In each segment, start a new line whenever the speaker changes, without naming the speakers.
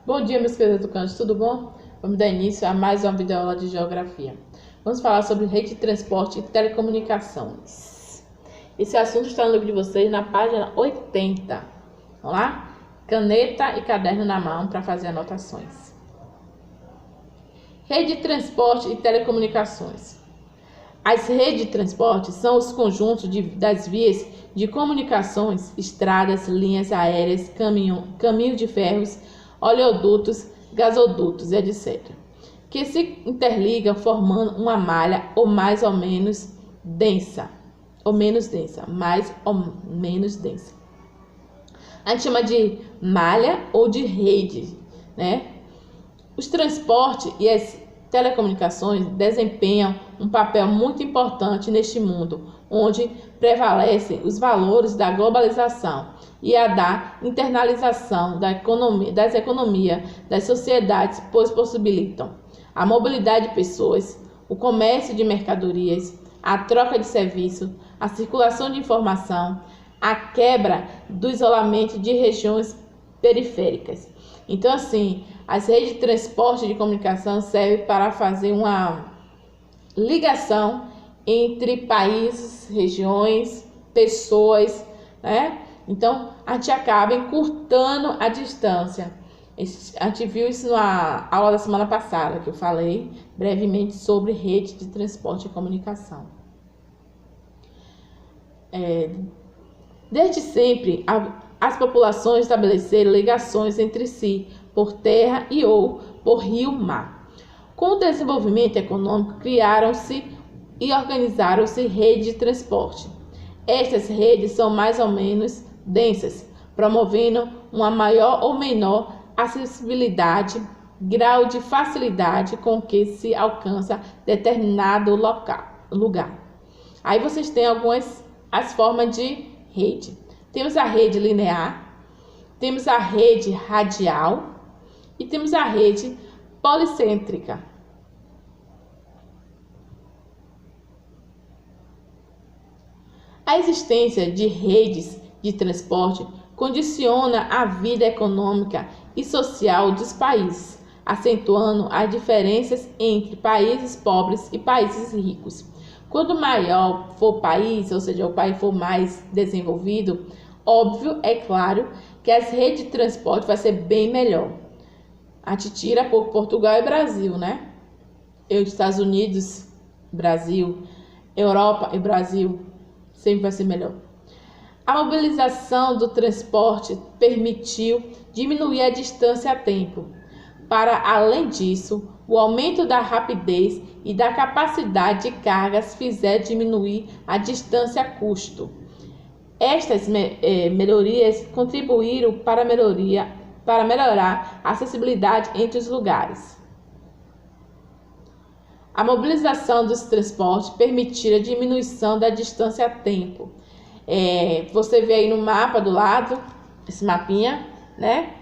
Bom dia, meus queridos educantes, tudo bom? Vamos dar início a mais uma videoaula de geografia. Vamos falar sobre rede de transporte e telecomunicações. Esse assunto está no livro de vocês, na página 80. Vamos lá? Caneta e caderno na mão para fazer anotações. Rede de transporte e telecomunicações. As redes de transporte são os conjuntos das vias de comunicações, estradas, linhas aéreas, caminhos de ferros, oleodutos, gasodutos, etc., que se interligam formando uma malha mais ou menos densa, mais ou menos densa. A gente chama de malha ou de rede, né? Os transportes e as telecomunicações desempenham um papel muito importante neste mundo, onde prevalecem os valores da globalização e a da internalização das economias das sociedades, pois possibilitam a mobilidade de pessoas, o comércio de mercadorias, a troca de serviços, a circulação de informação, a quebra do isolamento de regiões periféricas. Então, assim, as redes de transporte e de comunicação servem para fazer uma ligação entre países, regiões, pessoas, né? Então, a gente acaba encurtando a distância. A gente viu isso na aula da semana passada, que eu falei brevemente sobre rede de transporte e comunicação. Desde sempre, as populações estabeleceram ligações entre si por terra e ou por rio-mar. Com o desenvolvimento econômico, criaram-se e organizaram-se redes de transporte. Estas redes são mais ou menos densas, promovendo uma maior ou menor acessibilidade, grau de facilidade com que se alcança determinado lugar. Aí vocês têm as formas de rede. Temos a rede linear, temos a rede radial e temos a rede policêntrica. A existência de redes de transporte condiciona a vida econômica e social dos países, acentuando as diferenças entre países pobres e países ricos. Quanto maior for o país, ou seja, o país for mais desenvolvido, óbvio, é claro, que as redes de transporte vai ser bem melhor. A gente tira por Portugal e Brasil, né? Estados Unidos, Brasil, Europa e Brasil, sempre vai ser melhor. A mobilização do transporte permitiu diminuir a distância a tempo. Para além disso, o aumento da rapidez e da capacidade de cargas fizeram diminuir a distância a custo. Estas melhorias contribuíram para melhorar a acessibilidade entre os lugares. A mobilização dos transportes permitiu a diminuição da distância a tempo. Você vê aí no mapa do lado, esse mapinha, né?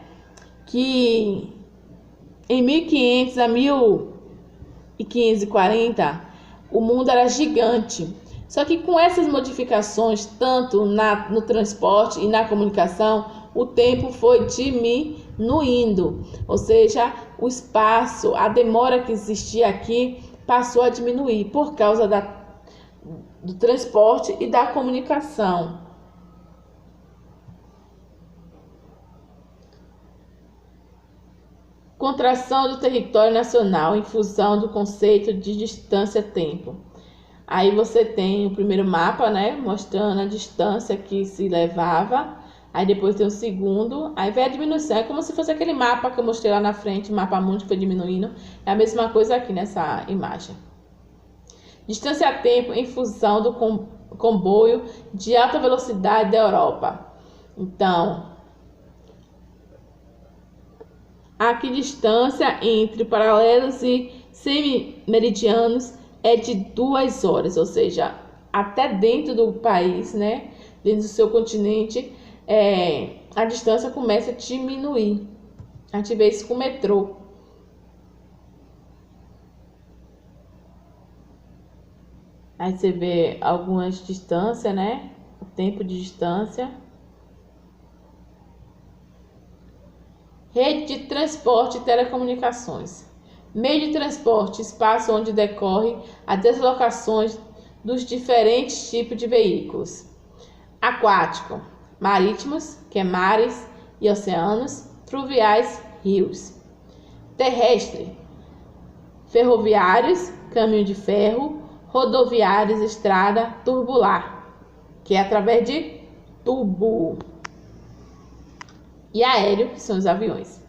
Que em 1500 a 1540, o mundo era gigante. Só que com essas modificações, tanto no transporte e na comunicação, o tempo foi diminuindo. Ou seja, o espaço, a demora que existia aqui passou a diminuir por causa do transporte e da comunicação. Contração do território nacional em função do conceito de distância-tempo. Aí você tem o primeiro mapa, né, mostrando a distância que se levava. Aí depois tem o segundo, aí vem a diminuição. É como se fosse aquele mapa que eu mostrei lá na frente, o mapa mundo que foi diminuindo. É a mesma coisa aqui nessa imagem. Distância-tempo em função do comboio de alta velocidade da Europa. Então, aqui distância entre paralelos e semimeridianos é de 2 horas, ou seja, até dentro do país, né, dentro do seu continente, a distância começa a diminuir. A gente vê isso com o metrô. Aí você vê algumas distâncias, né, o tempo de distância. Rede de transporte e telecomunicações. Meio de transporte, espaço onde decorre as deslocações dos diferentes tipos de veículos. Aquático, marítimos, que é mares e oceanos, fluviais, rios. Terrestre, ferroviários, caminho de ferro, rodoviários, estrada tubular, que é através de tubo. E aéreo, que são os aviões.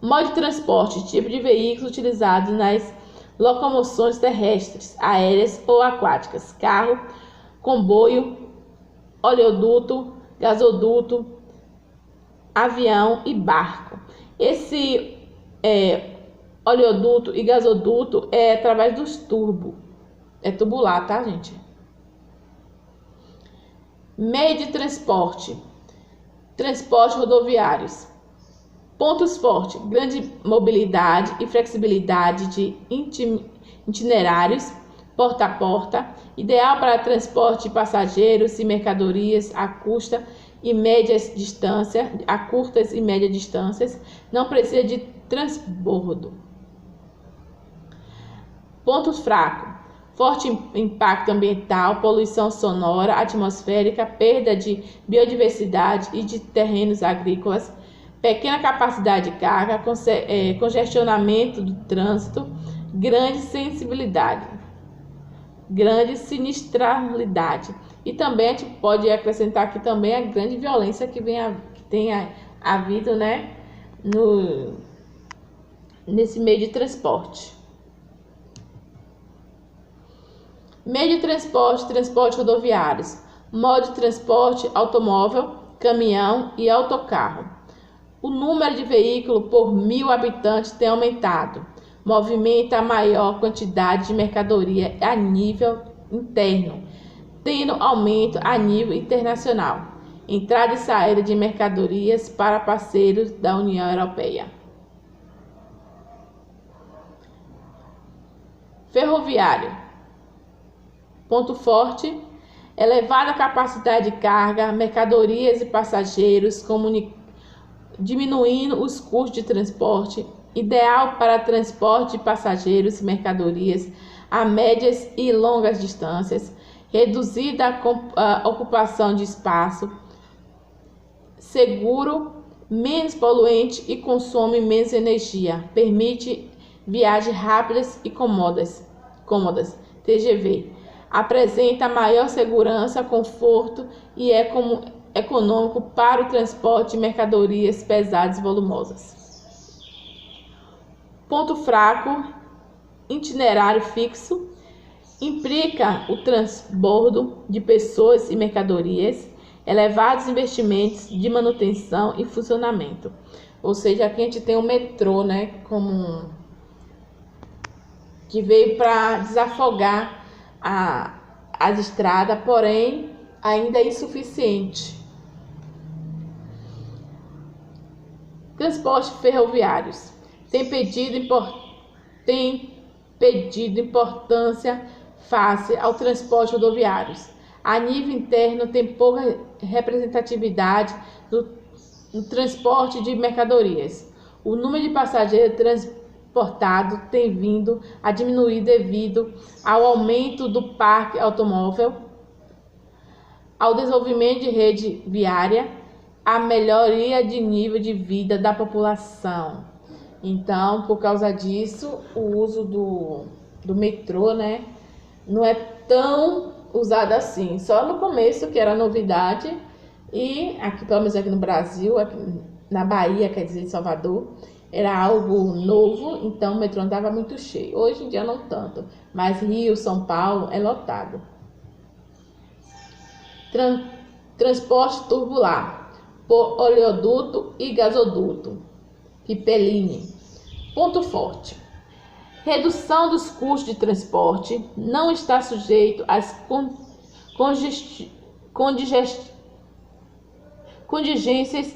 Modo de transporte, tipo de veículo utilizado nas locomoções terrestres, aéreas ou aquáticas: carro, comboio, oleoduto, gasoduto, avião e barco. Esse oleoduto e gasoduto é através dos turbos. É tubular, tá, gente? Meio de transporte. Transporte rodoviários. Pontos fortes: grande mobilidade e flexibilidade de itinerários porta a porta, ideal para transporte de passageiros e mercadorias a curtas e médias distâncias, não precisa de transbordo. Pontos fracos: forte impacto ambiental, poluição sonora, atmosférica, perda de biodiversidade e de terrenos agrícolas, pequena capacidade de carga, congestionamento do trânsito, grande sensibilidade, grande sinistralidade. E também a gente pode acrescentar aqui também a grande violência que tem havido, né, nesse meio de transporte. Meio de transporte, transporte rodoviários. Modo de transporte: automóvel, caminhão e autocarro. O número de veículos por 1.000 habitantes tem aumentado. Movimenta a maior quantidade de mercadoria a nível interno, tendo aumento a nível internacional. Entrada e saída de mercadorias para parceiros da União Europeia. Ferroviário. Ponto forte: elevada capacidade de carga, mercadorias e passageiros, diminuindo os custos de transporte, ideal para transporte de passageiros e mercadorias a médias e longas distâncias, reduzida a ocupação de espaço, seguro, menos poluente e consome menos energia, permite viagens rápidas e cômodas, TGV. Apresenta maior segurança, conforto e é econômico para o transporte de mercadorias pesadas e volumosas. Ponto fraco: itinerário fixo, implica o transbordo de pessoas e mercadorias, elevados investimentos de manutenção e funcionamento. Ou seja, aqui a gente tem o metrô, né, que veio para desafogar as estradas, porém ainda é insuficiente. Transportes ferroviários. Tem pedido importância face ao transporte rodoviário. A nível interno, tem pouca representatividade no transporte de mercadorias. O número de passageiros transportados tem vindo a diminuir devido ao aumento do parque automóvel, ao desenvolvimento de rede viária, à melhoria de nível de vida da população. Então, por causa disso, o uso do metrô, né, não é tão usado assim. Só no começo, que era novidade, e aqui, pelo menos aqui no Brasil, aqui na Bahia, quer dizer, em Salvador, era algo novo, então o metrô não estava muito cheio. Hoje em dia não tanto, mas Rio, São Paulo é lotado. Transporte tubular por oleoduto e gasoduto, pipeline. Ponto forte: redução dos custos de transporte, não está sujeito às contingências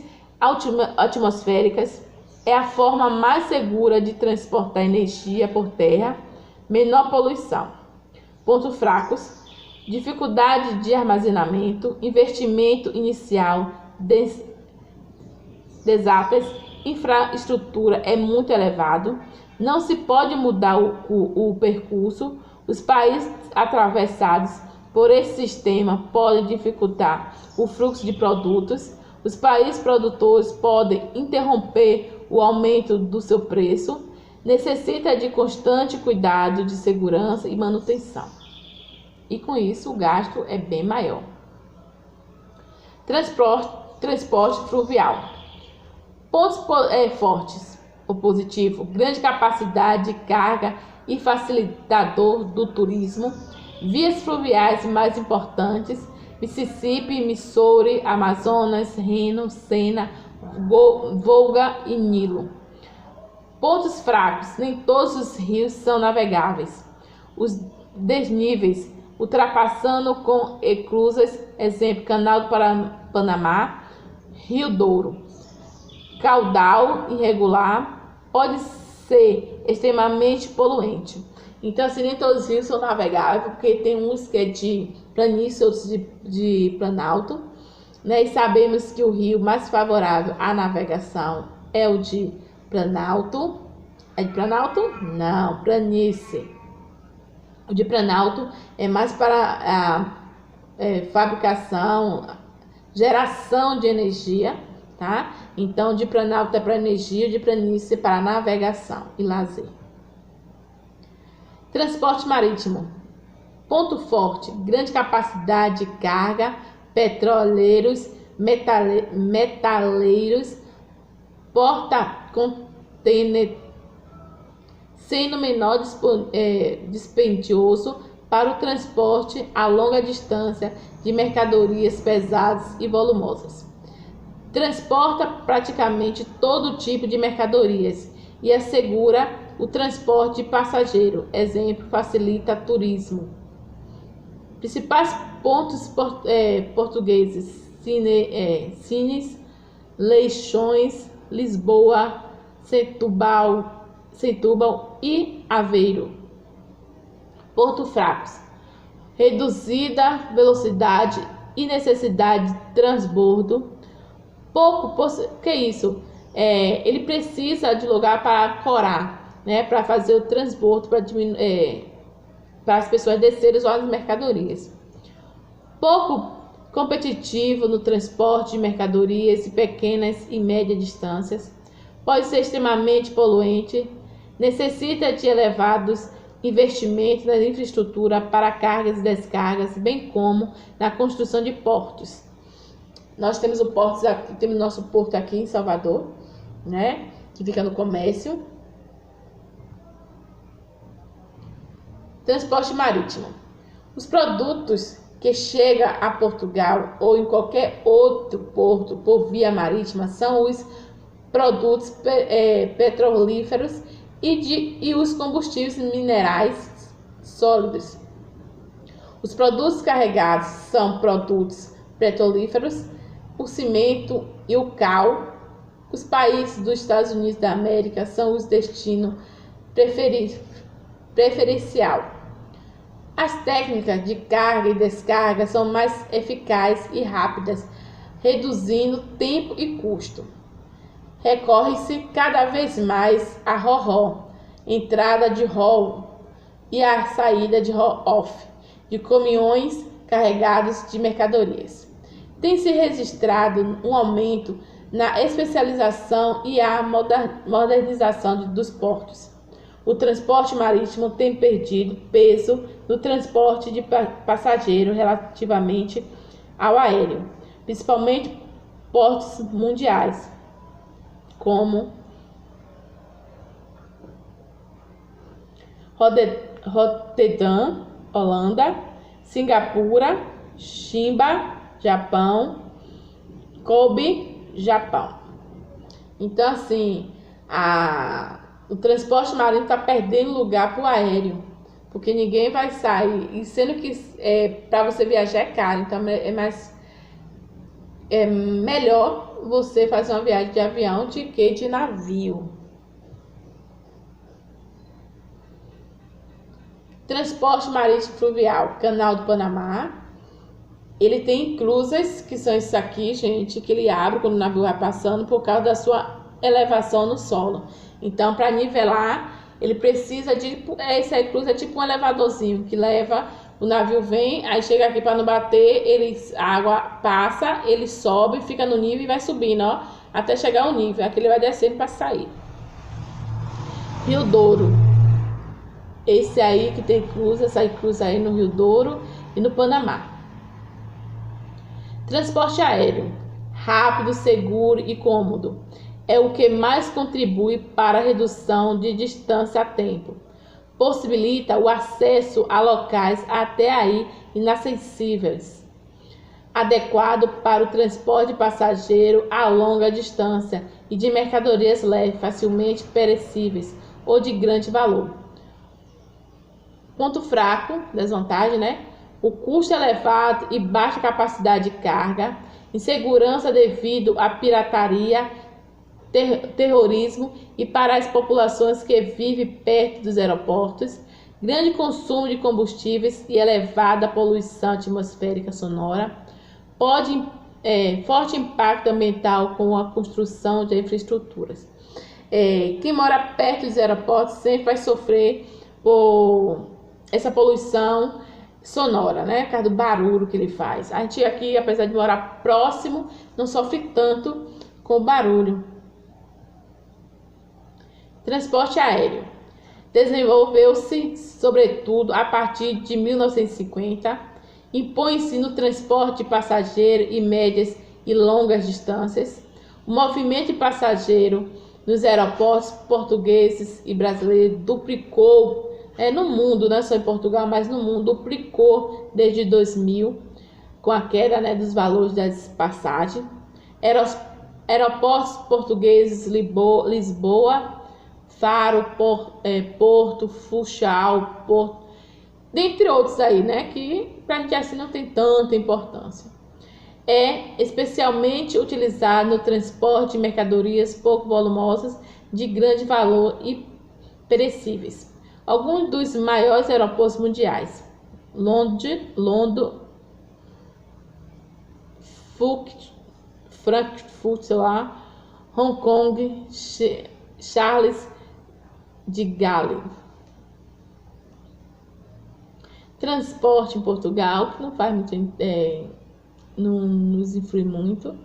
atmosféricas, é a forma mais segura de transportar energia por terra, menor poluição. Pontos fracos: dificuldade de armazenamento, investimento inicial, desatas, infraestrutura é muito elevado, não se pode mudar o percurso. Os países atravessados por esse sistema podem dificultar o fluxo de produtos. Os países produtores podem interromper o aumento do seu preço. Necessita de constante cuidado de segurança e manutenção. E com isso o gasto é bem maior. Transporte fluvial. Pontos fortes. O positivo: grande capacidade de carga e facilitador do turismo. Vias fluviais mais importantes: Mississippi, Missouri, Amazonas, Reno, Sena, Volga e Nilo. Pontos fracos: nem todos os rios são navegáveis. Os desníveis: ultrapassando com eclusas, exemplo, Canal do Panamá, Rio Douro. Caudal irregular, pode ser extremamente poluente. Então, assim, nem todos os rios são navegáveis, porque tem uns que é de planície, outros de planalto, né? E sabemos que o rio mais favorável à navegação é o de planalto. É de planalto? Não, planície. O de planalto é mais para a fabricação, geração de energia, tá? Então, de planalto é para energia, de planície para navegação e lazer. Transporte marítimo. Ponto forte: grande capacidade de carga, petroleiros, metaleiros, porta-container, sendo menor dispendioso para o transporte a longa distância de mercadorias pesadas e volumosas. Transporta praticamente todo tipo de mercadorias e assegura o transporte de passageiro. Exemplo, facilita turismo. Principais pontos portugueses: Sines, Leixões, Lisboa, Setúbal e Aveiro. Pontos fracos: reduzida velocidade e necessidade de transbordo. Que isso? Ele precisa de lugar para corar, né, para fazer o transbordo, para as pessoas descerem as mercadorias. Pouco competitivo no transporte de mercadorias de pequenas e médias distâncias. Pode ser extremamente poluente. Necessita de elevados investimentos na infraestrutura para cargas e descargas, bem como na construção de portos. Nós temos temos nosso porto aqui em Salvador, né, que fica no comércio. Transporte marítimo. Os produtos que chegam a Portugal ou em qualquer outro porto por via marítima são os produtos petrolíferos e os combustíveis minerais sólidos. Os produtos carregados são produtos petrolíferos, o cimento e o cal. Os países dos Estados Unidos da América são os destinos preferencial. As técnicas de carga e descarga são mais eficazes e rápidas, reduzindo tempo e custo. Recorre-se cada vez mais a ro-ro, entrada de ro e a saída de ro-off, de caminhões carregados de mercadorias. Tem-se registrado um aumento na especialização e a modernização dos portos. O transporte marítimo tem perdido peso no transporte de passageiro relativamente ao aéreo, principalmente portos mundiais, como Roterdã, Holanda, Singapura, Chiba, Japão, Kobe, Japão. Então, assim, o transporte marítimo está perdendo lugar para o aéreo, porque ninguém vai sair, e sendo que para você viajar é caro, então é melhor você fazer uma viagem de avião do que de navio. Transporte marítimo fluvial, Canal do Panamá. Ele tem inclusas, que são isso aqui, gente, que ele abre quando o navio vai passando, por causa da sua elevação no solo. Então, para nivelar, ele precisa de... Esse aí cruz é tipo um elevadorzinho que leva... O navio vem, aí chega aqui para não bater, a água passa, ele sobe, fica no nível e vai subindo, ó, até chegar ao nível. Aqui ele vai descendo para sair. Rio Douro. Esse aí que tem essa aí cruza aí no Rio Douro e no Panamá. Transporte aéreo. Rápido, seguro e cômodo. É o que mais contribui para a redução de distância a tempo. Possibilita o acesso a locais até aí inacessíveis, adequado para o transporte de passageiro a longa distância e de mercadorias leves, facilmente perecíveis ou de grande valor. Ponto fraco, desvantagem, né? O custo elevado e baixa capacidade de carga, insegurança devido à pirataria, terrorismo e para as populações que vivem perto dos aeroportos, grande consumo de combustíveis e elevada poluição atmosférica sonora, forte impacto ambiental com a construção de infraestruturas. Quem mora perto dos aeroportos sempre vai sofrer por essa poluição sonora, né? Por causa do barulho que ele faz. A gente aqui, apesar de morar próximo, não sofre tanto com o barulho. Transporte aéreo. Desenvolveu-se, sobretudo, a partir de 1950. Impõe-se no transporte de passageiro em médias e longas distâncias. O movimento de passageiro nos aeroportos portugueses e brasileiros duplicou, no mundo, não só em Portugal, mas no mundo, duplicou desde 2000, com a queda, dos valores das passagens. Aeroportos portugueses, Lisboa, Faro, Porto, Funchal, dentre outros aí, que pra gente assim não tem tanta importância. É especialmente utilizado no transporte de mercadorias pouco volumosas de grande valor e perecíveis. Alguns dos maiores aeroportos mundiais: Londres, Frankfurt, Hong Kong, Charles de Gaulle. Transporte em Portugal, que não faz muito, não nos influi muito.